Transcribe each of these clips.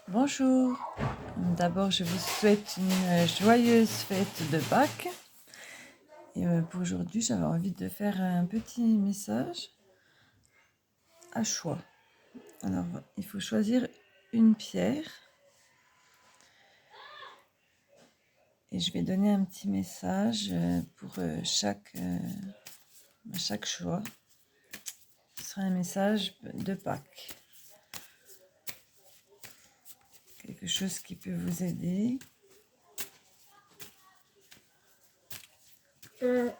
Bonjour, d'abord je vous souhaite une joyeuse fête de Pâques. Et pour aujourd'hui, j'avais envie de faire un petit message à choix. Alors, il faut choisir une pierre. Et je vais donner un petit message pour chaque choix. Ce sera un message de Pâques. Quelque chose qui peut vous aider. Ouais,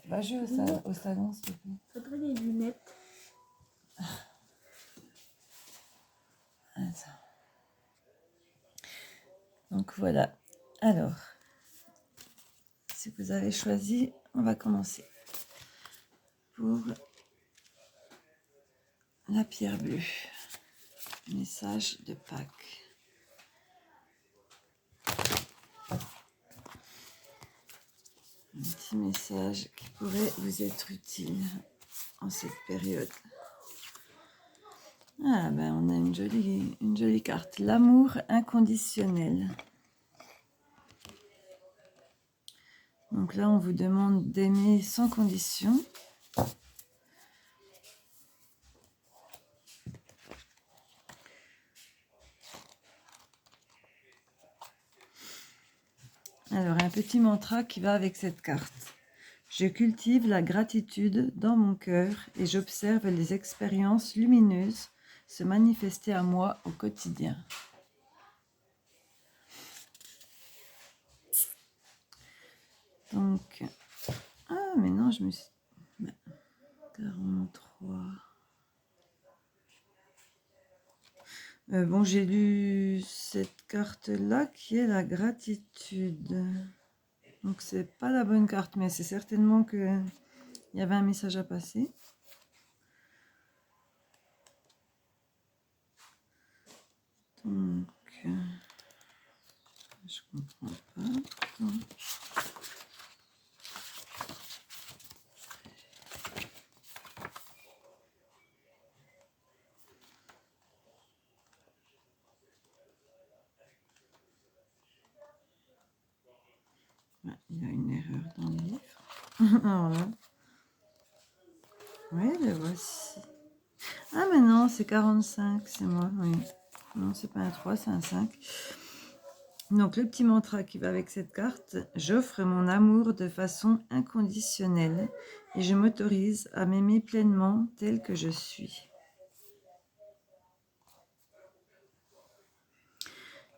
va jouer au salon, s'il te plaît. Faudrait des lunettes. Attends. Donc voilà. Alors, si vous avez choisi, on va commencer. Pour la pierre bleue. Message de Pâques. Un petit message qui pourrait vous être utile en cette période. Ah ben on a une jolie carte. L'amour inconditionnel. Donc là on vous demande d'aimer sans condition. Alors un petit mantra qui va avec cette carte. Je cultive la gratitude dans mon cœur et j'observe les expériences lumineuses se manifester à moi au quotidien. Donc, ah mais non, je me suis... 43... bon, j'ai lu cette carte-là qui est la gratitude. Donc, c'est pas la bonne carte, mais c'est certainement qu'il y avait un message à passer. Donc, je comprends pas. Non. Ouais, il y a une erreur dans le livre. Alors là. Oui, le voici. Ah, mais non, c'est 45, c'est moi, oui. Non, c'est pas un 3, c'est un 5. Donc, le petit mantra qui va avec cette carte, j'offre mon amour de façon inconditionnelle et je m'autorise à m'aimer pleinement tel que je suis.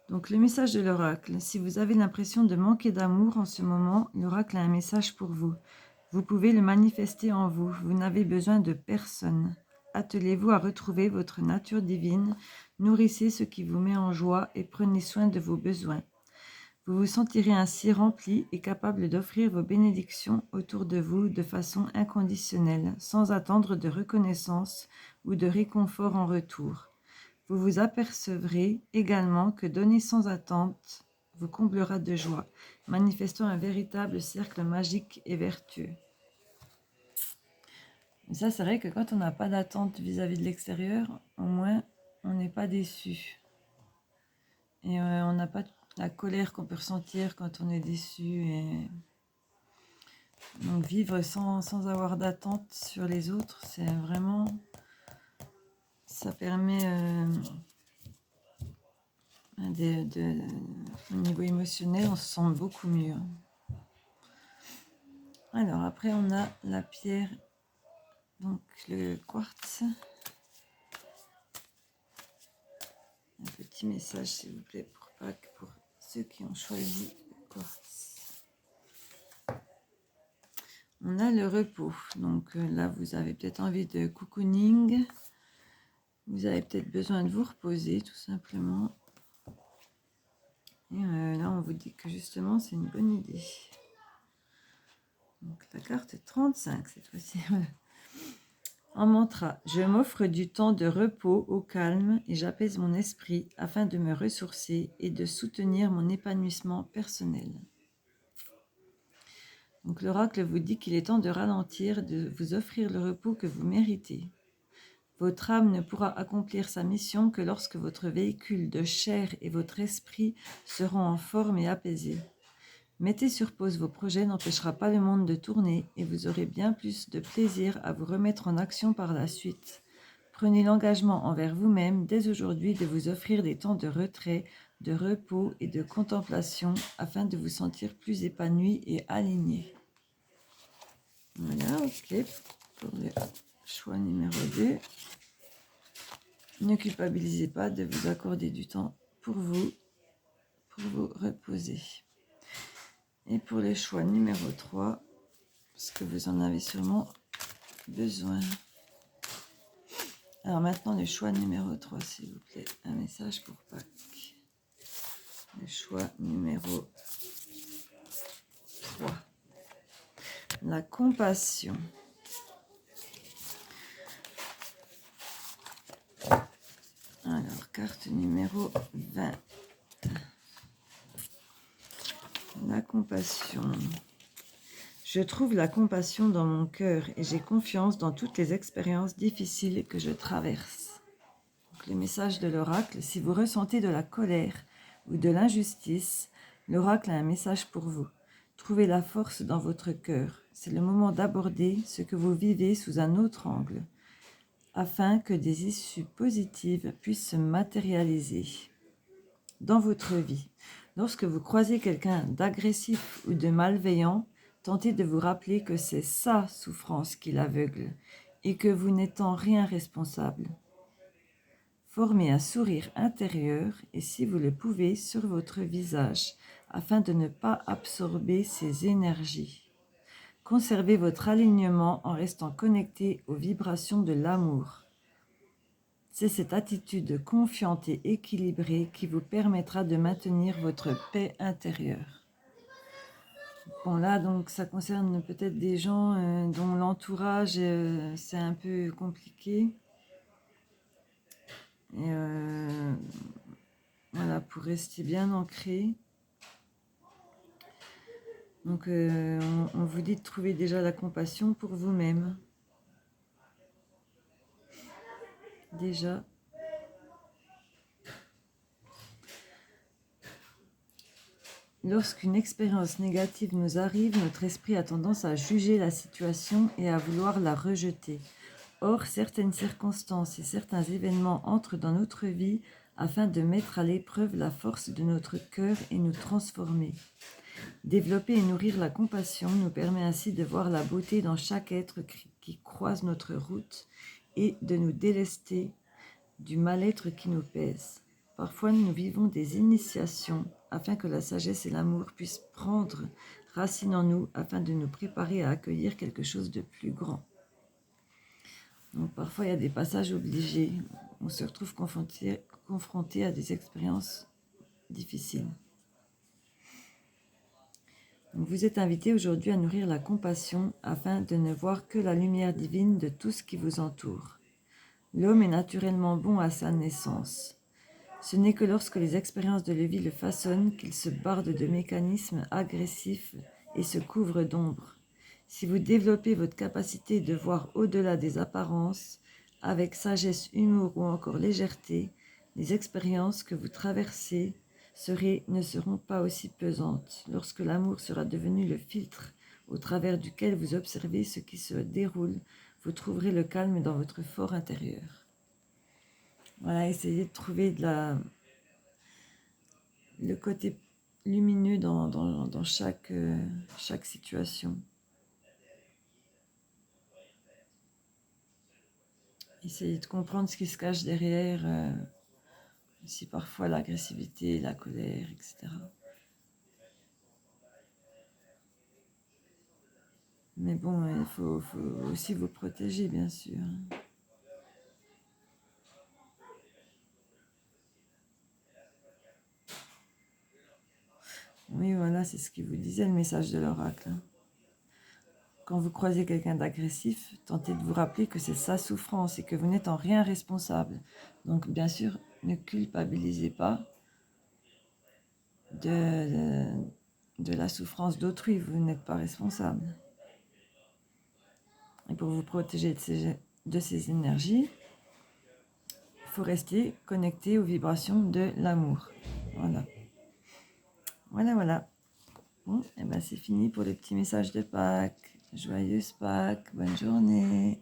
Donc, le message de l'oracle. Si vous avez l'impression de manquer d'amour en ce moment, l'oracle a un message pour vous. Vous pouvez le manifester en vous. Vous n'avez besoin de personne. Attelez-vous à retrouver votre nature divine, nourrissez ce qui vous met en joie et prenez soin de vos besoins. Vous vous sentirez ainsi rempli et capable d'offrir vos bénédictions autour de vous de façon inconditionnelle, sans attendre de reconnaissance ou de réconfort en retour. Vous vous apercevrez également que donner sans attente vous comblera de joie, manifestant un véritable cercle magique et vertueux. Mais ça, c'est vrai que quand on n'a pas d'attente vis-à-vis de l'extérieur, au moins, on n'est pas déçu. Et on n'a pas la colère qu'on peut ressentir quand on est déçu. Et... Donc vivre sans avoir d'attente sur les autres, c'est vraiment... Ça permet, au niveau émotionnel, on se sent beaucoup mieux. Alors après, on a la pierre, donc le quartz. Un petit message, s'il vous plaît, pour Pâques, pour ceux qui ont choisi le quartz. On a le repos. Donc là, vous avez peut-être envie de cocooning. Vous avez peut-être besoin de vous reposer, tout simplement. Et là, on vous dit que justement, c'est une bonne idée. Donc la carte est 35 cette fois-ci. En mantra, je m'offre du temps de repos au calme et j'apaise mon esprit afin de me ressourcer et de soutenir mon épanouissement personnel. Donc l'oracle vous dit qu'il est temps de ralentir, de vous offrir le repos que vous méritez. Votre âme ne pourra accomplir sa mission que lorsque votre véhicule de chair et votre esprit seront en forme et apaisés. Mettez sur pause vos projets n'empêchera pas le monde de tourner et vous aurez bien plus de plaisir à vous remettre en action par la suite. Prenez l'engagement envers vous-même dès aujourd'hui de vous offrir des temps de retrait, de repos et de contemplation afin de vous sentir plus épanoui et aligné. Voilà, ok, pour le choix numéro 2. Ne culpabilisez pas de vous accorder du temps pour vous reposer. Et pour le choix numéro 3, parce que vous en avez sûrement besoin. Alors maintenant, le choix numéro 3, s'il vous plaît. Un message pour Pâques. Le choix numéro 3. La compassion. Alors, carte numéro 20. La compassion. Je trouve la compassion dans mon cœur et j'ai confiance dans toutes les expériences difficiles que je traverse. Donc, le message de l'oracle, si vous ressentez de la colère ou de l'injustice, l'oracle a un message pour vous. Trouvez la force dans votre cœur. C'est le moment d'aborder ce que vous vivez sous un autre angle, afin que des issues positives puissent se matérialiser dans votre vie. Lorsque vous croisez quelqu'un d'agressif ou de malveillant, tentez de vous rappeler que c'est sa souffrance qui l'aveugle et que vous n'êtes en rien responsable. Formez un sourire intérieur et, si vous le pouvez, sur votre visage, afin de ne pas absorber ces énergies. Conservez votre alignement en restant connecté aux vibrations de l'amour. C'est cette attitude confiante et équilibrée qui vous permettra de maintenir votre paix intérieure. Bon là, donc ça concerne peut-être des gens dont l'entourage c'est un peu compliqué. Et voilà, pour rester bien ancré. Donc on vous dit de trouver déjà la compassion pour vous-même. Déjà. Lorsqu'une expérience négative nous arrive, notre esprit a tendance à juger la situation et à vouloir la rejeter. Or, certaines circonstances et certains événements entrent dans notre vie afin de mettre à l'épreuve la force de notre cœur et nous transformer. Développer et nourrir la compassion nous permet ainsi de voir la beauté dans chaque être qui croise notre route et de nous délester du mal-être qui nous pèse. Parfois, nous vivons des initiations afin que la sagesse et l'amour puissent prendre racine en nous afin de nous préparer à accueillir quelque chose de plus grand. Donc parfois, il y a des passages obligés. On se retrouve confronté à des expériences difficiles. Donc vous êtes invité aujourd'hui à nourrir la compassion afin de ne voir que la lumière divine de tout ce qui vous entoure. L'homme est naturellement bon à sa naissance. Ce n'est que lorsque les expériences de la vie le façonnent qu'il se barde de mécanismes agressifs et se couvre d'ombre. Si vous développez votre capacité de voir au-delà des apparences, avec sagesse, humour ou encore légèreté, les expériences que vous traversez ne seront pas aussi pesantes. Lorsque l'amour sera devenu le filtre au travers duquel vous observez ce qui se déroule, vous trouverez le calme dans votre fort intérieur. Voilà, essayez de trouver le côté lumineux dans chaque situation. Essayez de comprendre ce qui se cache derrière, aussi parfois l'agressivité, la colère, etc. Mais bon, il faut aussi vous protéger, bien sûr. Oui, voilà, c'est ce qui vous disait le message de l'oracle. Quand vous croisez quelqu'un d'agressif, tentez de vous rappeler que c'est sa souffrance et que vous n'êtes en rien responsable. Donc, bien sûr, ne culpabilisez pas de la souffrance d'autrui, vous n'êtes pas responsable. Et pour vous protéger de ces énergies, faut rester connecté aux vibrations de l'amour. Voilà. Voilà. Bon, et ben c'est fini pour les petits messages de Pâques. Joyeuse Pâques, bonne journée.